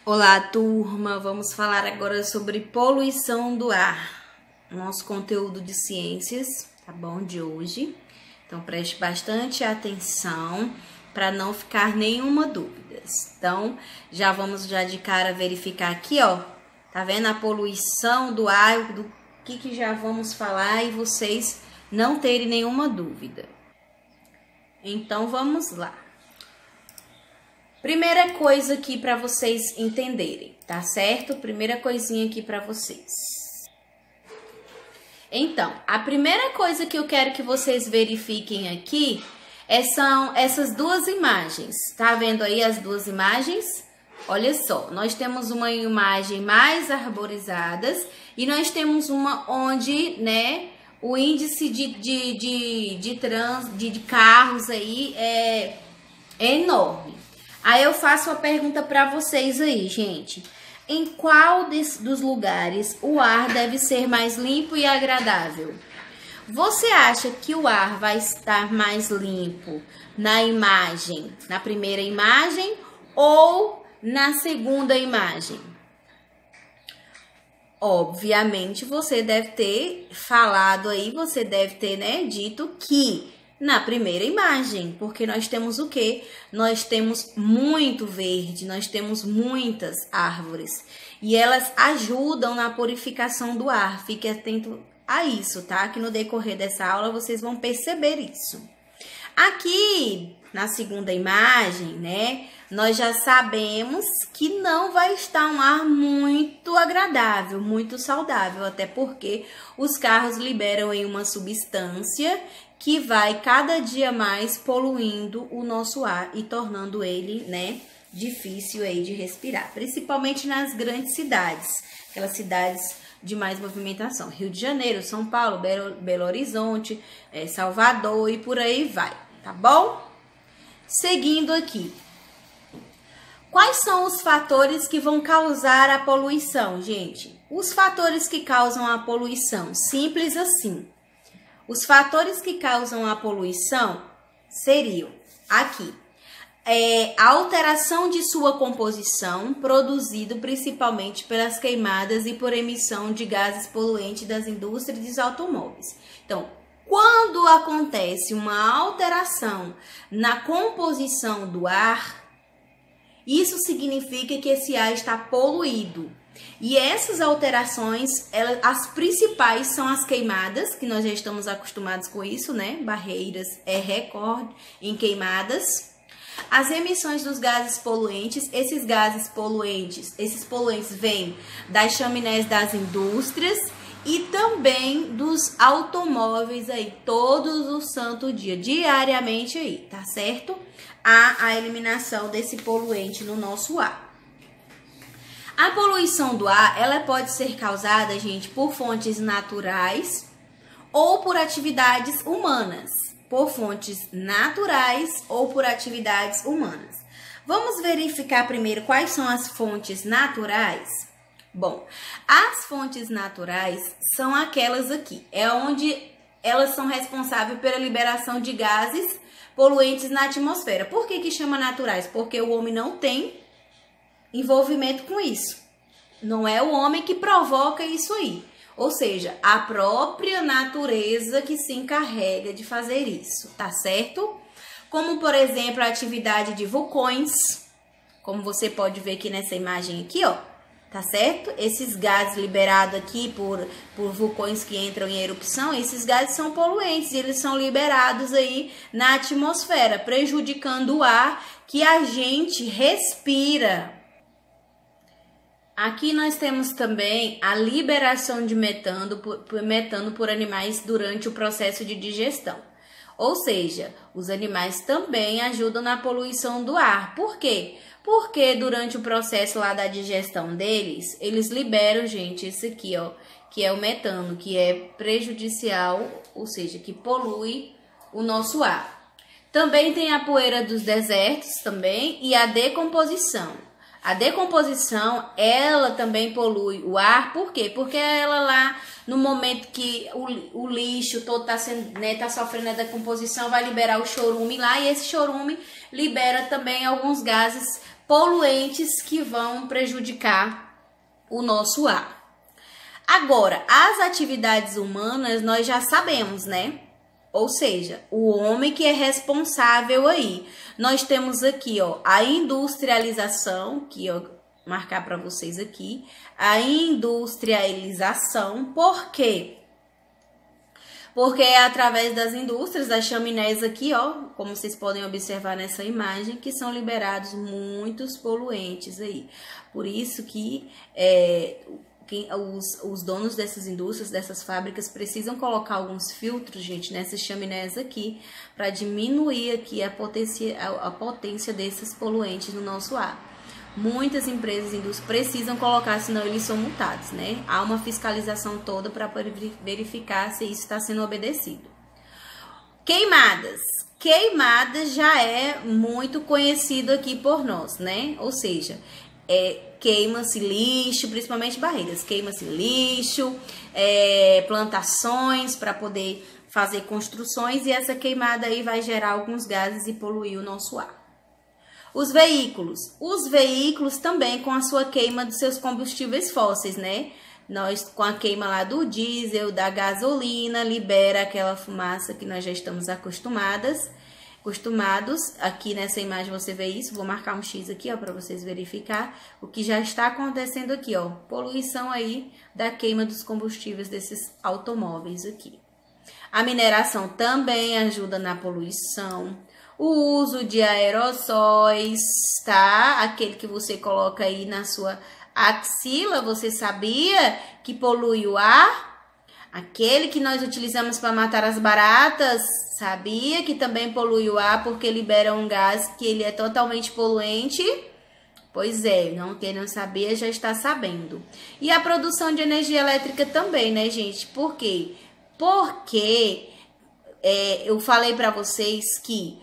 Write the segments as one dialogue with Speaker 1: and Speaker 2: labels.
Speaker 1: Olá, turma! Vamos falar agora sobre poluição do ar. Nosso conteúdo de ciências, tá bom? De hoje. Então, preste bastante atenção para não ficar nenhuma dúvida. Então, já vamos de cara verificar aqui, ó. Tá vendo a poluição do ar, do que já vamos falar e vocês não terem nenhuma dúvida. Então, vamos lá. Primeira coisa aqui para vocês entenderem, tá certo? Primeira coisinha aqui para vocês. Então, a primeira coisa que eu quero que vocês verifiquem aqui são essas duas imagens. Tá vendo aí as duas imagens? Olha só, nós temos uma imagem mais arborizadas e nós temos uma onde, né, o índice de carros aí é enorme. Aí eu faço uma pergunta para vocês aí, gente. Em qual dos lugares o ar deve ser mais limpo e agradável? Você acha que o ar vai estar mais limpo na imagem, na primeira imagem ou na segunda imagem? Obviamente, você deve ter falado aí, você deve ter, né, dito que na primeira imagem, porque nós temos o quê? Nós temos muito verde, nós temos muitas árvores e elas ajudam na purificação do ar. Fique atento a isso, tá? Que no decorrer dessa aula vocês vão perceber isso. Aqui na segunda imagem, né, nós já sabemos que não vai estar um ar muito agradável, muito saudável, até porque os carros liberam aí uma substância que vai cada dia mais poluindo o nosso ar e tornando ele, né, difícil aí de respirar, principalmente nas grandes cidades, aquelas cidades de mais movimentação, Rio de Janeiro, São Paulo, Belo Horizonte, Salvador e por aí vai, tá bom? Seguindo aqui, quais são os fatores que vão causar a poluição, gente? Os fatores que causam a poluição, simples assim. Os fatores que causam a poluição seriam aqui, a alteração de sua composição, produzido principalmente pelas queimadas e por emissão de gases poluentes das indústrias e dos automóveis. Então, quando acontece uma alteração na composição do ar, isso significa que esse ar está poluído. E essas alterações, as principais são as queimadas, que nós já estamos acostumados com isso, né? Barreiras é recorde em queimadas. As emissões dos gases poluentes, esses poluentes vêm das chaminés das indústrias e também dos automóveis aí, todos os santo dia, diariamente aí, tá certo? Há a eliminação desse poluente no nosso ar. A poluição do ar, ela pode ser causada, gente, por fontes naturais ou por atividades humanas. Por fontes naturais ou por atividades humanas. Vamos verificar primeiro quais são as fontes naturais? Bom, as fontes naturais são aquelas aqui, é onde elas são responsáveis pela liberação de gases poluentes na atmosfera. Por que chama naturais? Porque o homem não tem envolvimento com isso. Não é o homem que provoca isso aí. Ou seja, a própria natureza que se encarrega de fazer isso, tá certo? Como, por exemplo, a atividade de vulcões, como você pode ver aqui nessa imagem aqui, ó, tá certo? Esses gases liberados aqui por vulcões que entram em erupção, esses gases são poluentes, eles são liberados aí na atmosfera, prejudicando o ar que a gente respira. Aqui nós temos também a liberação de metano por animais durante o processo de digestão. Ou seja, os animais também ajudam na poluição do ar. Por quê? Porque durante o processo lá da digestão deles, eles liberam, gente, isso aqui, ó, que é o metano, que é prejudicial, ou seja, que polui o nosso ar. Também tem a poeira dos desertos também e a decomposição. A decomposição, ela também polui o ar, por quê? Porque ela lá, no momento que o lixo todo tá sofrendo a decomposição, vai liberar o chorume lá, e esse chorume libera também alguns gases poluentes que vão prejudicar o nosso ar. Agora, as atividades humanas nós já sabemos, né? Ou seja, o homem que é responsável aí. Nós temos aqui, ó, a industrialização, que eu vou marcar para vocês aqui, a industrialização. Por quê? Porque é através das indústrias, das chaminés aqui, ó, como vocês podem observar nessa imagem, que são liberados muitos poluentes aí. Por isso que os donos dessas indústrias, dessas fábricas, precisam colocar alguns filtros, gente, nessas chaminés aqui, para diminuir aqui a potência desses poluentes no nosso ar. Muitas empresas e indústrias precisam colocar, senão eles são multados, né? Há uma fiscalização toda para verificar se isso está sendo obedecido. Queimadas. Queimadas já é muito conhecido aqui por nós, né? Ou seja, queima-se lixo, principalmente barreiras. Queima-se lixo, plantações para poder fazer construções, e essa queimada aí vai gerar alguns gases e poluir o nosso ar. Os veículos também com a sua queima dos seus combustíveis fósseis, né? Nós, com a queima lá do diesel, da gasolina, libera aquela fumaça que nós já estamos acostumados. Aqui nessa imagem você vê isso, vou marcar um X aqui, ó, para vocês verificar o que já está acontecendo aqui, ó. Poluição aí da queima dos combustíveis desses automóveis aqui. A mineração também ajuda na poluição. O uso de aerossóis, tá? Aquele que você coloca aí na sua axila, você sabia que polui o ar? Aquele que nós utilizamos para matar as baratas, sabia que também polui o ar porque libera um gás que ele é totalmente poluente? Pois é, quem não sabia já está sabendo. E a produção de energia elétrica também, né, gente? Por quê? Porque eu falei para vocês que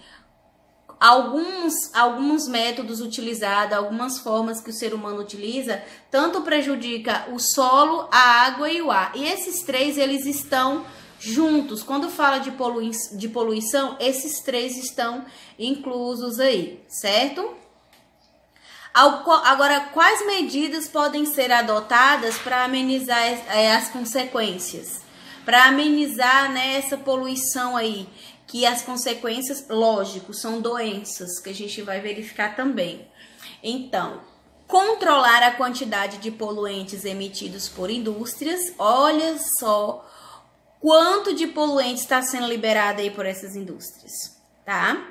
Speaker 1: alguns métodos utilizados, algumas formas que o ser humano utiliza, tanto prejudica o solo, a água e o ar. E esses três, eles estão juntos. Quando fala de poluição, esses três estão inclusos aí, certo? Agora, quais medidas podem ser adotadas para amenizar as consequências? Para amenizar, né, essa poluição aí, que as consequências, lógico, são doenças, que a gente vai verificar também. Então, controlar a quantidade de poluentes emitidos por indústrias. Olha só quanto de poluente está sendo liberado aí por essas indústrias, tá?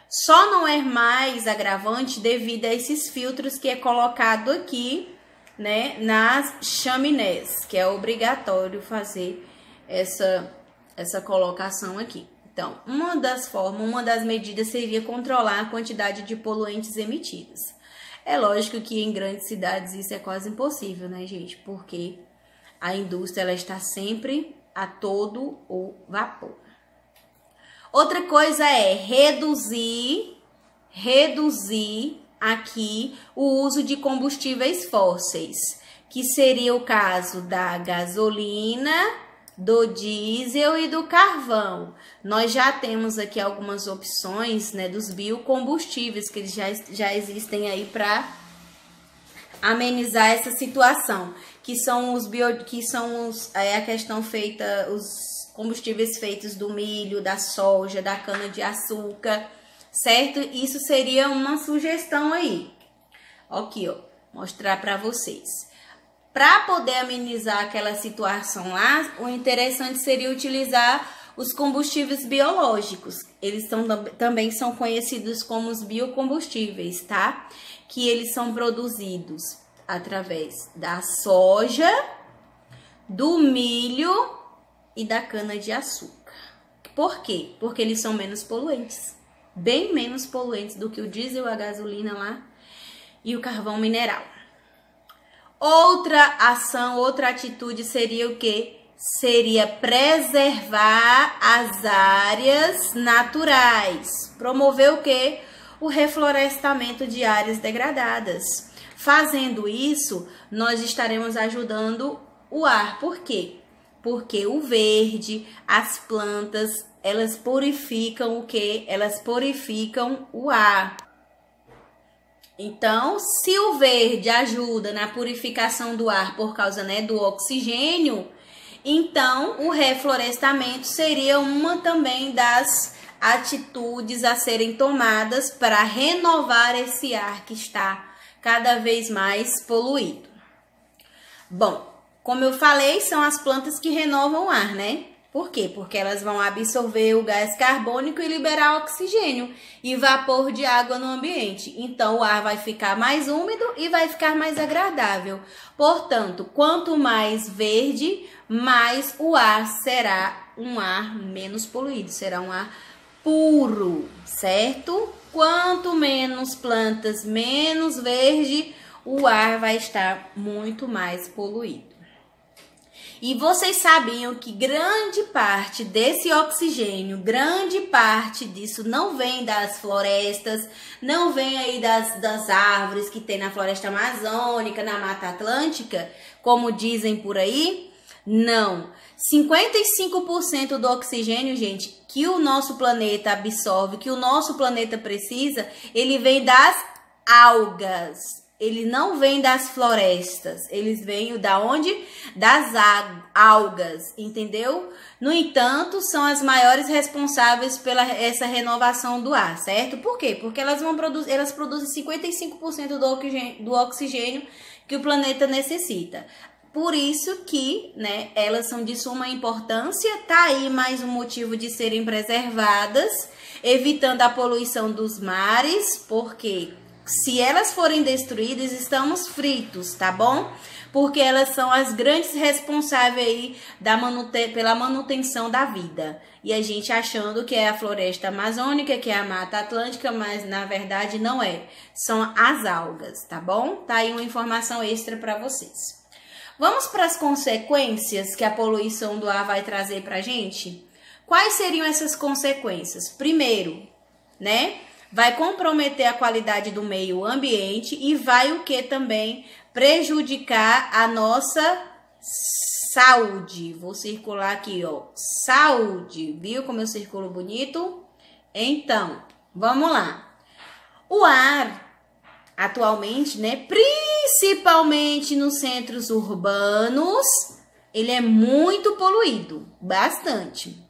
Speaker 1: Só não é mais agravante devido a esses filtros que é colocado aqui, né, nas chaminés, que é obrigatório fazer essa colocação aqui. Então, uma das medidas seria controlar a quantidade de poluentes emitidos. É lógico que em grandes cidades isso é quase impossível, né, gente? Porque a indústria ela está sempre a todo o vapor. Outra coisa é reduzir aqui o uso de combustíveis fósseis, que seria o caso da gasolina, do diesel e do carvão. Nós já temos aqui algumas opções, né, dos biocombustíveis que eles já existem aí para amenizar essa situação, que são a questão feita, os combustíveis feitos do milho, da soja, da cana de açúcar, certo? Isso seria uma sugestão aí. Aqui, ó, mostrar para vocês. Para poder amenizar aquela situação lá, o interessante seria utilizar os combustíveis biológicos. Eles também são conhecidos como os biocombustíveis, tá? Que eles são produzidos através da soja, do milho e da cana-de-açúcar. Por quê? Porque eles são menos poluentes. Bem menos poluentes do que o diesel, a gasolina lá e o carvão mineral. Outra ação, outra atitude seria o quê? Seria preservar as áreas naturais. Promover o quê? O reflorestamento de áreas degradadas. Fazendo isso, nós estaremos ajudando o ar. Por quê? Porque o verde, as plantas, elas purificam o quê? Elas purificam o ar. Então, se o verde ajuda na purificação do ar por causa, né, do oxigênio, então o reflorestamento seria uma também das atitudes a serem tomadas para renovar esse ar que está cada vez mais poluído. Bom, como eu falei, são as plantas que renovam o ar, né? Por quê? Porque elas vão absorver o gás carbônico e liberar oxigênio e vapor de água no ambiente. Então, o ar vai ficar mais úmido e vai ficar mais agradável. Portanto, quanto mais verde, mais o ar será um ar menos poluído, será um ar puro, certo? Quanto menos plantas, menos verde, o ar vai estar muito mais poluído. E vocês sabiam que grande parte desse oxigênio, grande parte disso não vem das florestas, não vem aí das árvores que tem na floresta amazônica, na Mata Atlântica, como dizem por aí? Não. 55% do oxigênio, gente, que o nosso planeta absorve, que o nosso planeta precisa, ele vem das algas. Ele não vem das florestas, eles vêm da onde? Das algas, entendeu? No entanto, são as maiores responsáveis pela essa renovação do ar, certo? Por quê? Porque elas produzem 55% do oxigênio que o planeta necessita. Por isso que, né, elas são de suma importância, tá aí mais um motivo de serem preservadas, evitando a poluição dos mares, porque se elas forem destruídas, estamos fritos, tá bom? Porque elas são as grandes responsáveis aí pela manutenção da vida. E a gente achando que é a floresta amazônica, que é a Mata Atlântica, mas na verdade não é. São as algas, tá bom? Tá aí uma informação extra para vocês. Vamos para as consequências que a poluição do ar vai trazer pra gente? Quais seriam essas consequências? Primeiro, né? Vai comprometer a qualidade do meio ambiente e vai o que também prejudicar a nossa saúde. Vou circular aqui, ó, saúde, viu como eu circulo bonito? Então, vamos lá. O ar, atualmente, né, principalmente nos centros urbanos, ele é muito poluído, bastante.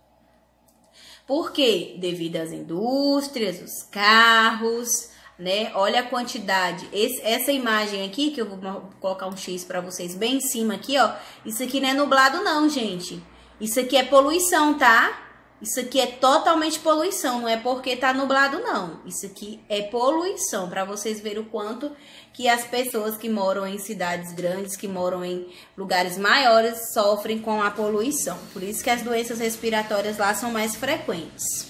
Speaker 1: Por quê? Devido às indústrias, os carros, né? Olha a quantidade. Essa imagem aqui, que eu vou colocar um X para vocês bem em cima aqui, ó. Isso aqui não é nublado não, gente. Isso aqui é poluição, tá? Isso aqui é totalmente poluição, não é porque tá nublado não. Isso aqui é poluição, para vocês verem o quanto que as pessoas que moram em cidades grandes, que moram em lugares maiores, sofrem com a poluição. Por isso que as doenças respiratórias lá são mais frequentes.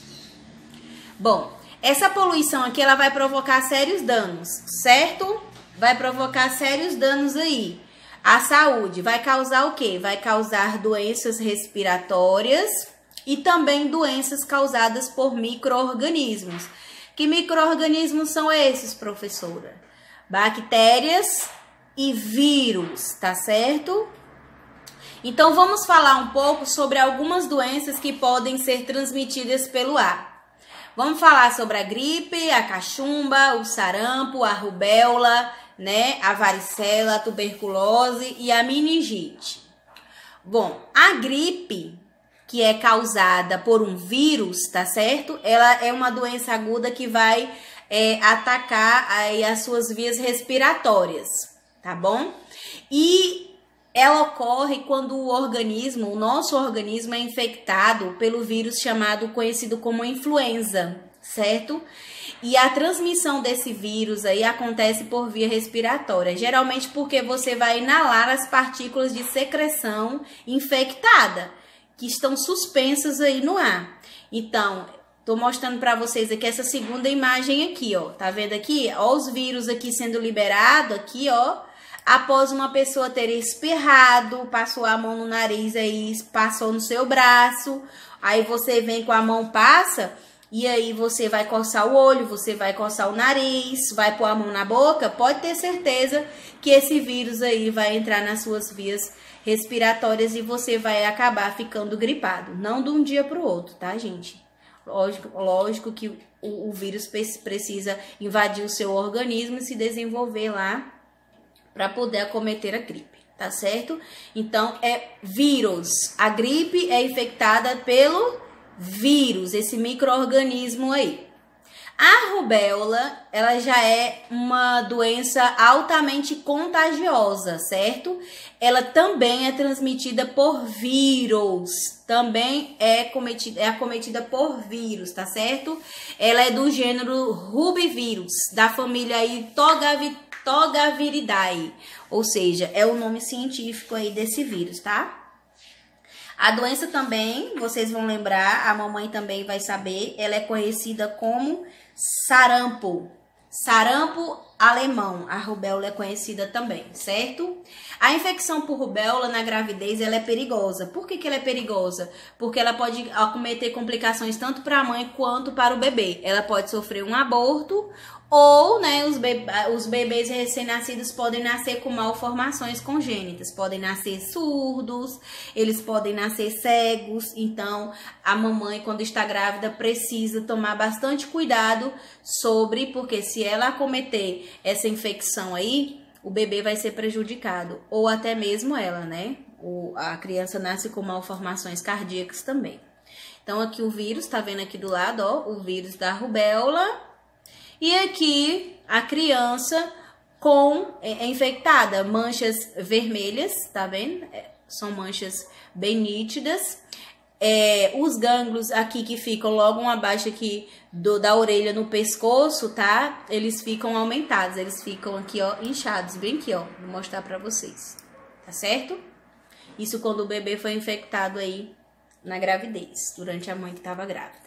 Speaker 1: Bom, essa poluição aqui, ela vai provocar sérios danos, certo? Vai provocar sérios danos aí. A saúde vai causar o quê? Vai causar doenças respiratórias e também doenças causadas por micro-organismos. Que micro-organismos são esses, professora? Bactérias e vírus, tá certo? Então, vamos falar um pouco sobre algumas doenças que podem ser transmitidas pelo ar. Vamos falar sobre a gripe, a cachumba, o sarampo, a rubéola, né? A varicela, a tuberculose e a meningite. Bom, a gripe, que é causada por um vírus, tá certo? Ela é uma doença aguda que vai atacar aí as suas vias respiratórias, tá bom? E ela ocorre quando o nosso organismo é infectado pelo vírus conhecido como influenza, certo? E a transmissão desse vírus aí acontece por via respiratória, geralmente porque você vai inalar as partículas de secreção infectada, que estão suspensas aí no ar. Então, tô mostrando para vocês aqui essa segunda imagem aqui, ó. Tá vendo aqui? Ó os vírus aqui sendo liberado aqui, ó. Após uma pessoa ter espirrado, passou a mão no nariz aí, passou no seu braço. Aí você vem com a mão, passa, e aí você vai coçar o olho, você vai coçar o nariz, vai pôr a mão na boca. Pode ter certeza que esse vírus aí vai entrar nas suas vias respiratórias e você vai acabar ficando gripado. Não de um dia para o outro, tá, gente? Lógico que o vírus precisa invadir o seu organismo e se desenvolver lá para poder acometer a gripe, tá certo? Então, é vírus. A gripe é infectada pelo vírus, esse micro-organismo aí. A rubéola, ela já é uma doença altamente contagiosa, certo? Ela também é transmitida por vírus, também é acometida por vírus, tá certo? Ela é do gênero Rubivírus, da família aí Togaviridae, ou seja, é o nome científico aí desse vírus, tá? A doença também, vocês vão lembrar, a mamãe também vai saber, ela é conhecida como sarampo. Sarampo alemão, a rubéola é conhecida também, certo? A infecção por rubéola na gravidez, ela é perigosa. Por que ela é perigosa? Porque ela pode acometer complicações tanto para a mãe quanto para o bebê. Ela pode sofrer um aborto ou, né, os bebês recém-nascidos podem nascer com malformações congênitas. Podem nascer surdos, eles podem nascer cegos. Então, a mamãe, quando está grávida, precisa tomar bastante cuidado porque se ela acometer essa infecção aí, o bebê vai ser prejudicado, ou até mesmo ela, né? A criança nasce com malformações cardíacas também. Então, aqui o vírus, tá vendo aqui do lado, ó, o vírus da rubéola. E aqui a criança infectada, manchas vermelhas, tá vendo? São manchas bem nítidas. Os gânglios aqui que ficam logo abaixo aqui da orelha no pescoço, tá? Eles ficam aumentados, eles ficam aqui, ó, inchados, bem aqui, ó. Vou mostrar pra vocês, tá certo? Isso quando o bebê foi infectado aí na gravidez, durante a mãe que estava grávida.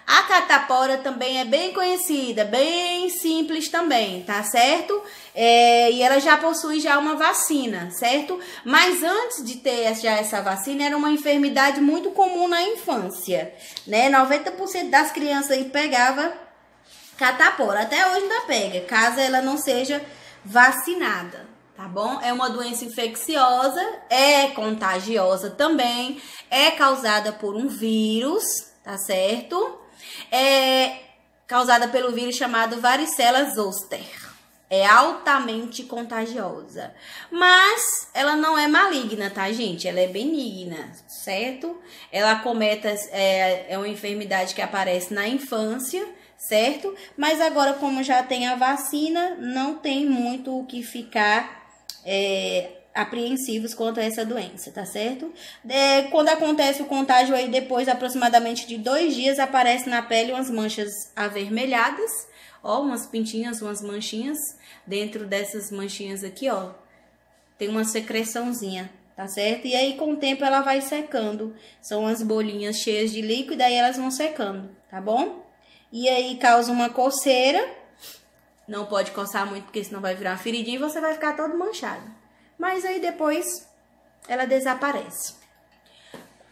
Speaker 1: A catapora também é bem conhecida, bem simples também, tá certo? E ela já possui já uma vacina, certo? Mas antes de ter já essa vacina, era uma enfermidade muito comum na infância, né? 90% das crianças aí pegava catapora, até hoje ainda pega, caso ela não seja vacinada, tá bom? É uma doença infecciosa, é contagiosa também, é causada por um vírus, tá certo? É causada pelo vírus chamado varicela zoster. É altamente contagiosa. Mas ela não é maligna, tá, gente? Ela é benigna, certo? Ela acomete, é uma enfermidade que aparece na infância, certo? Mas agora, como já tem a vacina, não tem muito o que ficar apreensivos quanto a essa doença, tá certo? Quando acontece o contágio aí, depois aproximadamente de 2 dias, aparece na pele umas manchas avermelhadas, ó, umas pintinhas, umas manchinhas. Dentro dessas manchinhas aqui, ó, tem uma secreçãozinha, tá certo? E aí, com o tempo, ela vai secando. São as bolinhas cheias de líquido, e aí elas vão secando, tá bom? E aí, causa uma coceira. Não pode coçar muito, porque senão vai virar uma feridinha e você vai ficar todo manchado. Mas aí, depois, ela desaparece.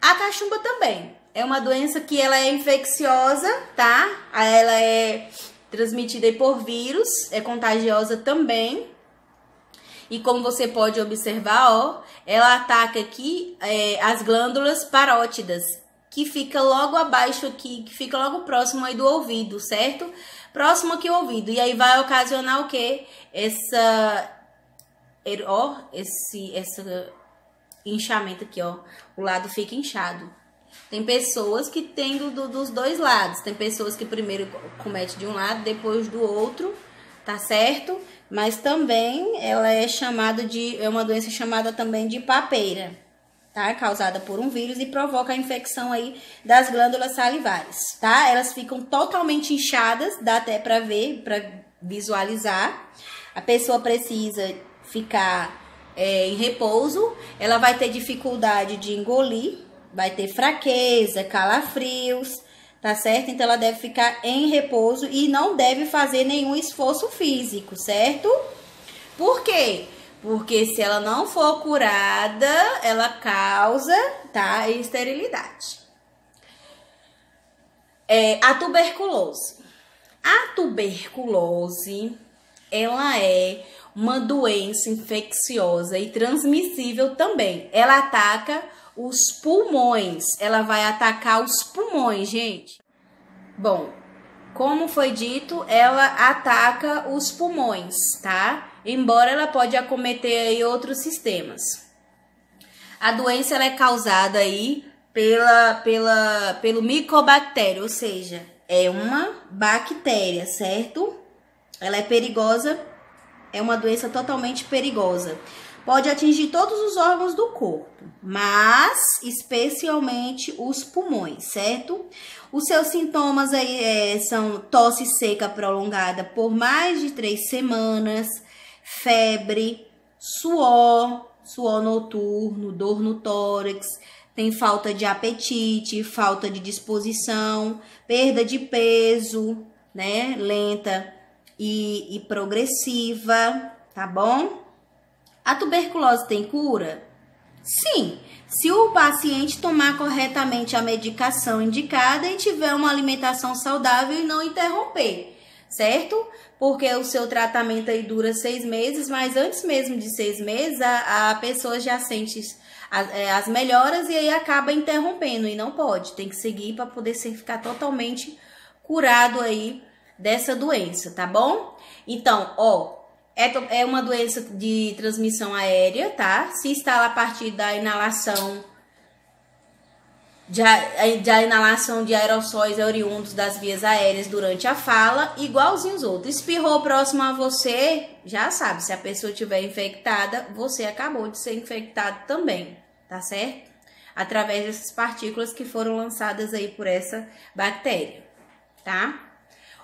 Speaker 1: A cachumba também é uma doença que ela é infecciosa, tá? Ela é transmitida por vírus, é contagiosa também. E como você pode observar, ó, ela ataca aqui as glândulas parótidas, que fica logo abaixo aqui, que fica logo próximo aí do ouvido, certo? Próximo aqui ao ouvido. E aí vai ocasionar o quê? Esse inchamento aqui, ó. O lado fica inchado. Tem pessoas que tem dos dois lados. Tem pessoas que primeiro comete de um lado, depois do outro, tá certo? Mas também ela é uma doença chamada também de papeira, tá? Causada por um vírus e provoca a infecção aí das glândulas salivares, tá? Elas ficam totalmente inchadas, dá até pra ver, pra visualizar. A pessoa precisa ficar em repouso, ela vai ter dificuldade de engolir, vai ter fraqueza, calafrios, tá certo? Então, ela deve ficar em repouso e não deve fazer nenhum esforço físico, certo? Por quê? Porque se ela não for curada, ela causa, tá, esterilidade. A tuberculose. A tuberculose, ela é uma doença infecciosa e transmissível também. Ela ataca os pulmões. Ela vai atacar os pulmões, gente. Bom, como foi dito, ela ataca os pulmões, tá? Embora ela pode acometer aí outros sistemas. A doença ela é causada aí pelo micobactério, ou seja, é uma bactéria, certo? Ela é perigosa, é uma doença totalmente perigosa. Pode atingir todos os órgãos do corpo, mas especialmente os pulmões, certo? Os seus sintomas aí são tosse seca prolongada por mais de 3 semanas, febre, suor noturno, dor no tórax, tem falta de apetite, falta de disposição, perda de peso, né? Lenta e progressiva, tá bom? A tuberculose tem cura? Sim, se o paciente tomar corretamente a medicação indicada e tiver uma alimentação saudável e não interromper, certo? Porque o seu tratamento aí dura 6 meses, mas antes mesmo de 6 meses, a pessoa já sente as melhoras e aí acaba interrompendo, e não pode, tem que seguir para poder ficar totalmente curado aí dessa doença, tá bom? Então, ó, é uma doença de transmissão aérea, tá? Se instala a partir da inalação da inalação de aerossóis oriundos das vias aéreas durante a fala, igualzinho os outros. Espirrou próximo a você, já sabe, se a pessoa estiver infectada, você acabou de ser infectado também, tá certo? Através dessas partículas que foram lançadas aí por essa bactéria, tá?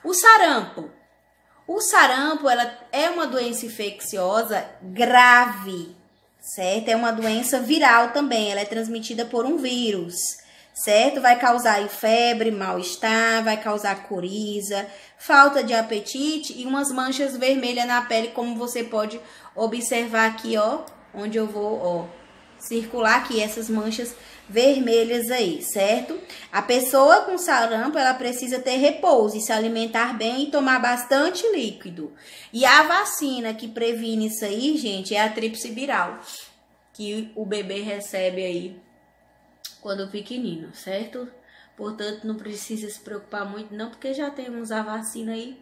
Speaker 1: O sarampo. O sarampo, ela é uma doença infecciosa grave, certo? É uma doença viral também, ela é transmitida por um vírus, certo? Vai causar aí febre, mal-estar, vai causar coriza, falta de apetite e umas manchas vermelhas na pele, como você pode observar aqui, ó, onde eu vou, ó, circular aqui essas manchas vermelhas aí, certo? A pessoa com sarampo, ela precisa ter repouso e se alimentar bem e tomar bastante líquido. E a vacina que previne isso aí, gente, é a tríplice viral, que o bebê recebe aí quando pequenino, certo? Portanto, não precisa se preocupar muito não, porque já temos a vacina aí.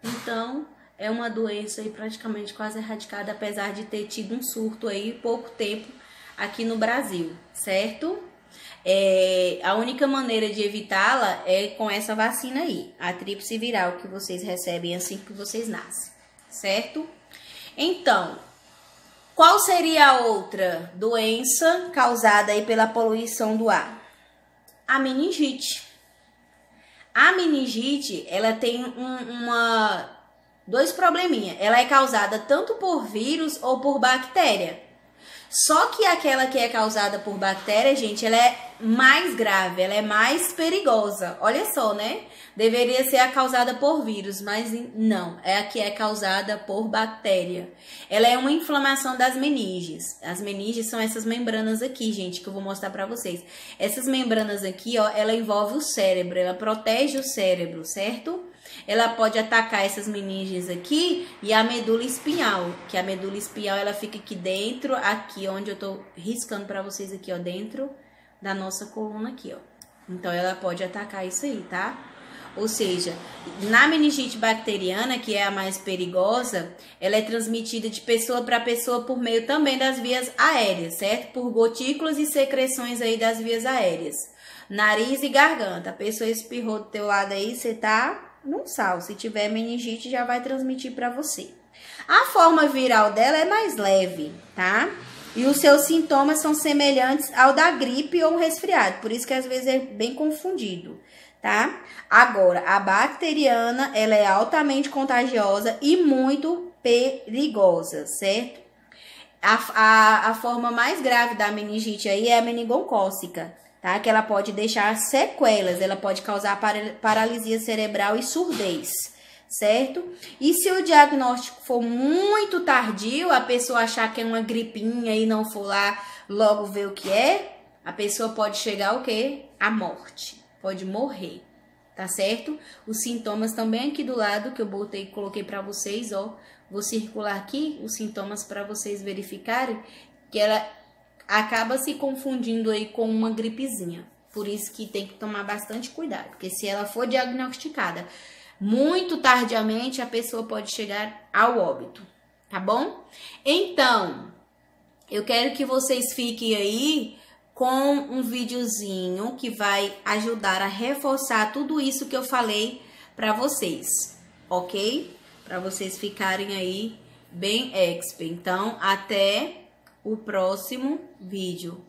Speaker 1: Então, é uma doença aí praticamente quase erradicada, apesar de ter tido um surto aí pouco tempo aqui no Brasil, certo? A única maneira de evitá-la é com essa vacina aí, a tríplice viral, que vocês recebem assim que vocês nascem, certo? Então, qual seria a outra doença causada aí pela poluição do ar? A meningite. A meningite, ela tem dois probleminha. Ela é causada tanto por vírus ou por bactéria. Só que aquela que é causada por bactéria, gente, ela é mais grave, ela é mais perigosa. Olha só, né? Deveria ser a causada por vírus, mas não, é a que é causada por bactéria. Ela é uma inflamação das meninges. As meninges são essas membranas aqui, gente, que eu vou mostrar pra vocês. Essas membranas aqui, ó, ela envolve o cérebro, ela protege o cérebro, certo? Ela pode atacar essas meninges aqui e a medula espinhal, que a medula espinhal ela fica aqui dentro, aqui onde eu tô riscando pra vocês aqui, ó, dentro da nossa coluna aqui, ó. Então, ela pode atacar isso aí, tá? Ou seja, na meningite bacteriana, que é a mais perigosa, ela é transmitida de pessoa para pessoa por meio também das vias aéreas, certo? Por gotículas e secreções aí das vias aéreas. Nariz e garganta. A pessoa espirrou do teu lado aí, você tá num sal. Se tiver meningite, já vai transmitir para você. A forma viral dela é mais leve, tá? E os seus sintomas são semelhantes ao da gripe ou um resfriado. Por isso que às vezes é bem confundido, tá? Agora, a bacteriana, ela é altamente contagiosa e muito perigosa, certo? A forma mais grave da meningite aí é a meningocócica, tá? Que ela pode deixar sequelas, ela pode causar paralisia cerebral e surdez, certo? E se o diagnóstico for muito tardio, a pessoa achar que é uma gripinha e não for lá logo ver o que é, a pessoa pode chegar ao quê? À morte, pode morrer, tá certo? Os sintomas também aqui do lado que eu coloquei pra vocês, ó, vou circular aqui os sintomas para vocês verificarem que ela acaba se confundindo aí com uma gripezinha, Por isso que tem que tomar bastante cuidado, porque se ela for diagnosticada muito tardiamente, a pessoa pode chegar ao óbito, tá bom? Então, eu quero que vocês fiquem aí com um videozinho que vai ajudar a reforçar tudo isso que eu falei para vocês, ok? Para vocês ficarem aí bem expert. Então, até o próximo vídeo.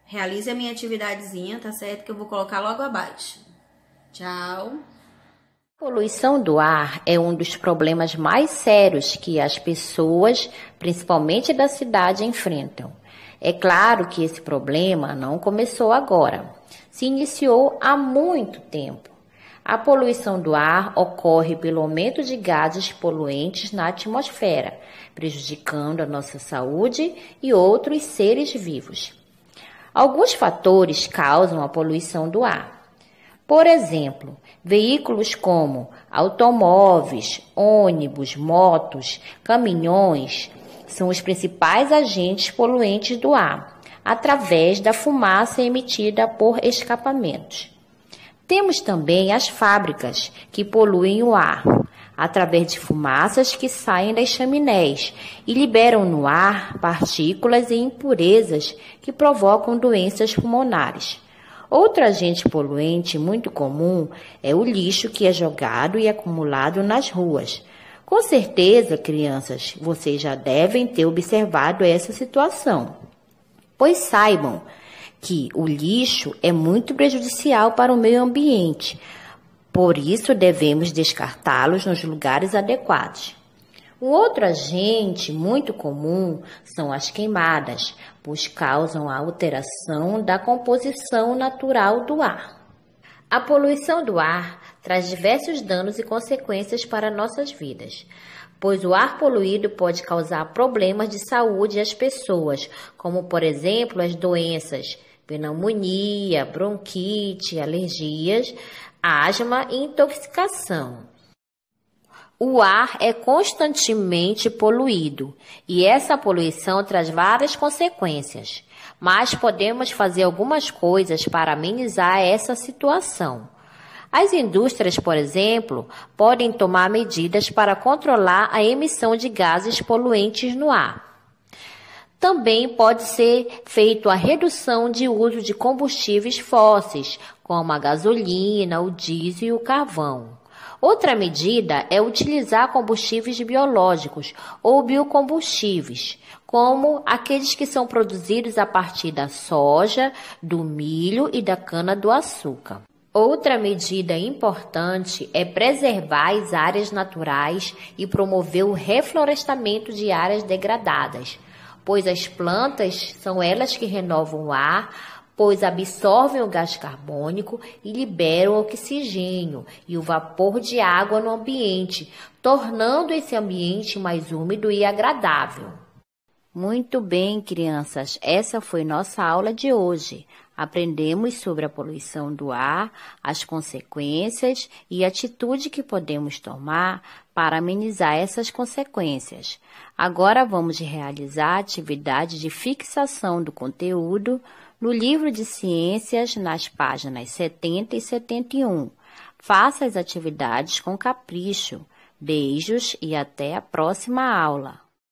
Speaker 1: Realize a minha atividadezinha, tá certo? Que eu vou colocar logo abaixo. Tchau!
Speaker 2: A poluição do ar é um dos problemas mais sérios que as pessoas, principalmente da cidade, enfrentam. É claro que esse problema não começou agora, se iniciou há muito tempo. A poluição do ar ocorre pelo aumento de gases poluentes na atmosfera, prejudicando a nossa saúde e outros seres vivos. Alguns fatores causam a poluição do ar. Por exemplo, veículos como automóveis, ônibus, motos, caminhões são os principais agentes poluentes do ar, através da fumaça emitida por escapamentos. Temos também as fábricas, que poluem o ar, através de fumaças que saem das chaminés e liberam no ar partículas e impurezas que provocam doenças pulmonares. Outro agente poluente muito comum é o lixo que é jogado e acumulado nas ruas. Com certeza, crianças, vocês já devem ter observado essa situação. Pois saibam que o lixo é muito prejudicial para o meio ambiente. Por isso, devemos descartá-los nos lugares adequados. Um outro agente muito comum são as queimadas, pois causam a alteração da composição natural do ar. A poluição do ar traz diversos danos e consequências para nossas vidas, pois o ar poluído pode causar problemas de saúde às pessoas, como, por exemplo, as doenças pneumonia, bronquite, alergias, asma e intoxicação. O ar é constantemente poluído e essa poluição traz várias consequências, mas podemos fazer algumas coisas para amenizar essa situação. As indústrias, por exemplo, podem tomar medidas para controlar a emissão de gases poluentes no ar. Também pode ser feita a redução de uso de combustíveis fósseis, como a gasolina, o diesel e o carvão. Outra medida é utilizar combustíveis biológicos ou biocombustíveis, como aqueles que são produzidos a partir da soja, do milho e da cana-do-açúcar. Outra medida importante é preservar as áreas naturais e promover o reflorestamento de áreas degradadas, pois as plantas são elas que renovam o ar, pois absorvem o gás carbônico e liberam o oxigênio e o vapor de água no ambiente, tornando esse ambiente mais úmido e agradável. Muito bem, crianças, essa foi nossa aula de hoje. Aprendemos sobre a poluição do ar, as consequências e a atitude que podemos tomar para amenizar essas consequências. Agora vamos realizar a atividade de fixação do conteúdo no livro de ciências, nas páginas 70 e 71. Faça as atividades com capricho. Beijos e até a próxima aula.